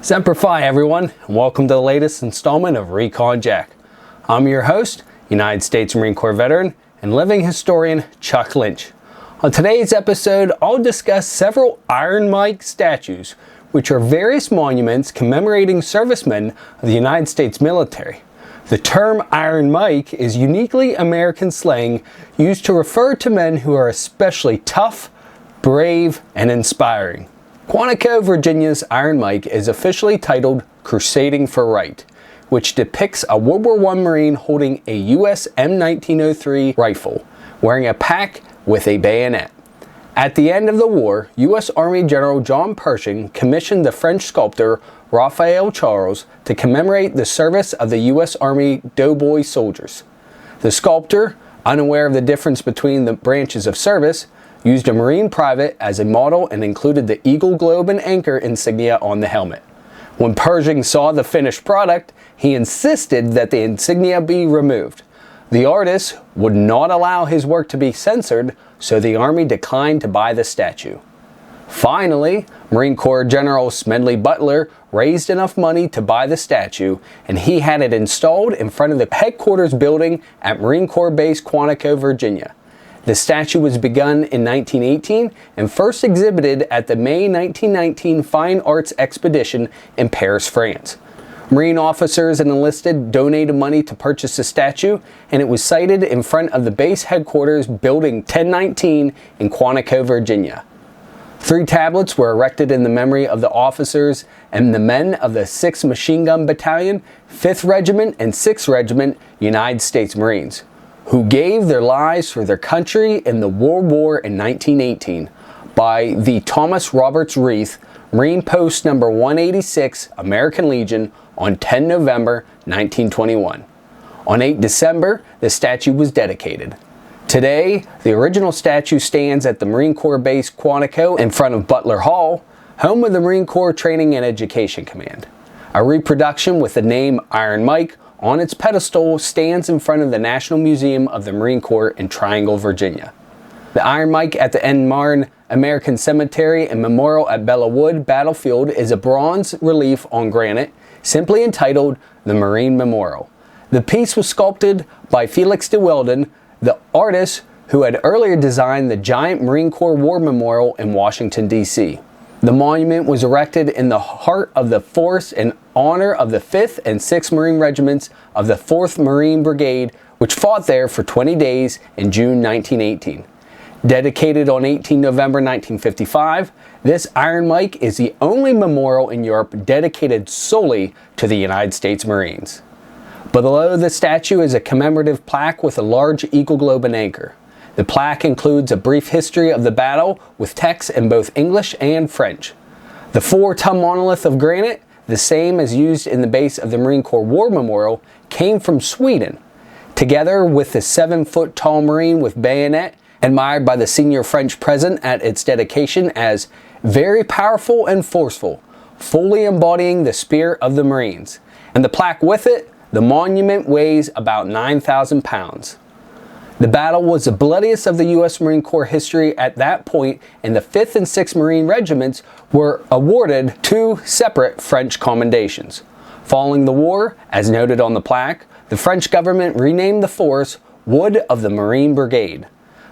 Semper Fi, everyone, and welcome to the latest installment of Recon Jack. I'm your host, United States Marine Corps veteran and living historian Chuck Lynch. On today's episode, I'll discuss several Iron Mike statues, which are various monuments commemorating servicemen of the United States military. The term Iron Mike is uniquely American slang used to refer to men who are especially tough, brave, and inspiring. Quantico, Virginia's Iron Mike is officially titled Crusading for Right, which depicts a World War I Marine holding a US M1903 rifle, wearing a pack with a bayonet. At the end of the war, U.S. Army General John Pershing commissioned the French sculptor Raphael Charles to commemorate the service of the U.S. Army doughboy soldiers. The sculptor, unaware of the difference between the branches of service, used a Marine private as a model and included the Eagle Globe and Anchor insignia on the helmet. When Pershing saw the finished product, he insisted that the insignia be removed. The artist would not allow his work to be censored, so the Army declined to buy the statue. Finally, Marine Corps General Smedley Butler raised enough money to buy the statue, and he had it installed in front of the headquarters building at Marine Corps Base Quantico, Virginia. The statue was begun in 1918 and first exhibited at the May 1919 Fine Arts Expedition in Paris, France. Marine officers and enlisted donated money to purchase the statue, and it was sited in front of the base headquarters building 1019 in Quantico, Virginia. 3 tablets were erected in the memory of the officers and the men of the 6th Machine Gun Battalion, 5th Regiment, and 6th Regiment United States Marines, who gave their lives for their country in the World War in 1918 by the Thomas Roberts Wreath, Marine Post number 186, American Legion, on 10 November 1921. On 8 December, the statue was dedicated. Today, the original statue stands at the Marine Corps Base Quantico in front of Butler Hall, home of the Marine Corps Training and Education Command. A reproduction with the name Iron Mike on its pedestal stands in front of the National Museum of the Marine Corps in Triangle, Virginia. The Iron Mike at the En Marne American Cemetery and Memorial at Belleau Wood battlefield is a bronze relief on granite, simply entitled the Marine Memorial. The piece was sculpted by Felix de Weldon, the artist who had earlier designed the giant Marine Corps War Memorial in Washington, D.C. The monument was erected in the heart of the forest in honor of the 5th and 6th Marine Regiments of the 4th Marine Brigade, which fought there for 20 days in June 1918. Dedicated on 18 November 1955, this Iron Mike is the only memorial in Europe dedicated solely to the United States Marines. Below the statue is a commemorative plaque with a large Eagle Globe and Anchor. The plaque includes a brief history of the battle with text in both English and French. The 4-ton monolith of granite, the same as used in the base of the Marine Corps War Memorial, came from Sweden. Together with the 7-foot tall Marine with bayonet, admired by the senior French president at its dedication as very powerful and forceful, fully embodying the spirit of the Marines. And the plaque with it, the monument weighs about 9,000 pounds. The battle was the bloodiest of the U.S. Marine Corps history at that point, and the 5th and 6th Marine Regiments were awarded 2 separate French commendations. Following the war, as noted on the plaque, the French government renamed the force Wood of the Marine Brigade.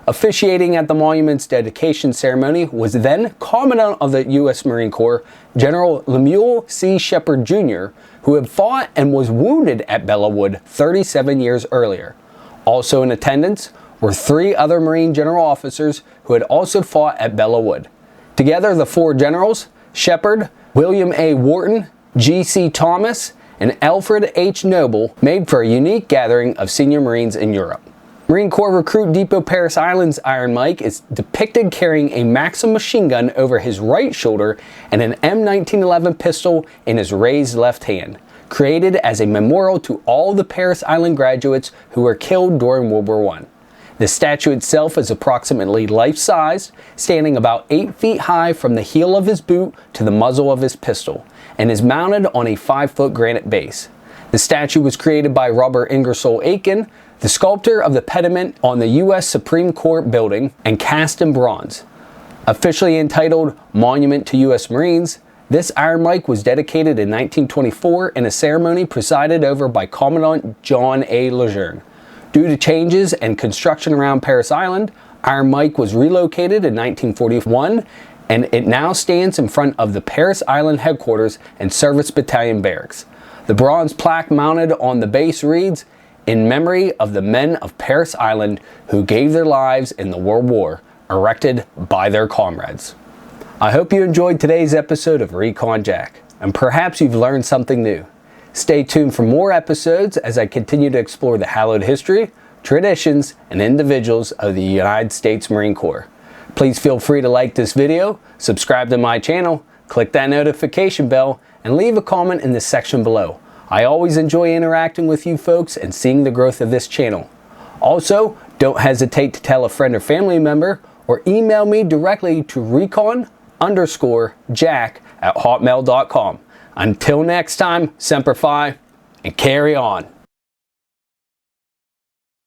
Officiating at the monument's dedication ceremony was then Commandant of the U.S. Marine Corps, General Lemuel C. Shepard Jr., who had fought and was wounded at Belleau Wood 37 years earlier. Also in attendance were 3 other Marine general officers who had also fought at Belleau Wood. Together, the 4 generals, Shepard, William A. Wharton, G.C. Thomas, and Alfred H. Noble, made for a unique gathering of senior Marines in Europe. Marine Corps Recruit Depot Paris Island's Iron Mike is depicted carrying a Maxim machine gun over his right shoulder and an M1911 pistol in his raised left hand, created as a memorial to all the Paris Island graduates who were killed during World War I. The statue itself is approximately life-sized, standing about 8 feet high from the heel of his boot to the muzzle of his pistol, and is mounted on a 5-foot granite base. The statue was created by Robert Ingersoll Aiken, the sculptor of the pediment on the U.S. Supreme Court building, and cast in bronze. Officially entitled Monument to U.S. Marines, This Iron Mike was dedicated in 1924 in a ceremony presided over by Commandant John A. Lejeune. Due to changes and construction around Parris Island, Iron Mike was relocated in 1941, and it now stands in front of the Parris Island headquarters and Service Battalion Barracks. The bronze plaque mounted on the base reads, "In memory of the men of Parris Island who gave their lives in the World War, erected by their comrades." I hope you enjoyed today's episode of Recon Jack, and perhaps you've learned something new. Stay tuned for more episodes as I continue to explore the hallowed history, traditions, and individuals of the United States Marine Corps. Please feel free to like this video, subscribe to my channel, click that notification bell, and leave a comment in the section below. I always enjoy interacting with you folks and seeing the growth of this channel. Also, don't hesitate to tell a friend or family member or email me directly to recon_jack@hotmail.com. Until next time, Semper Fi, and carry on.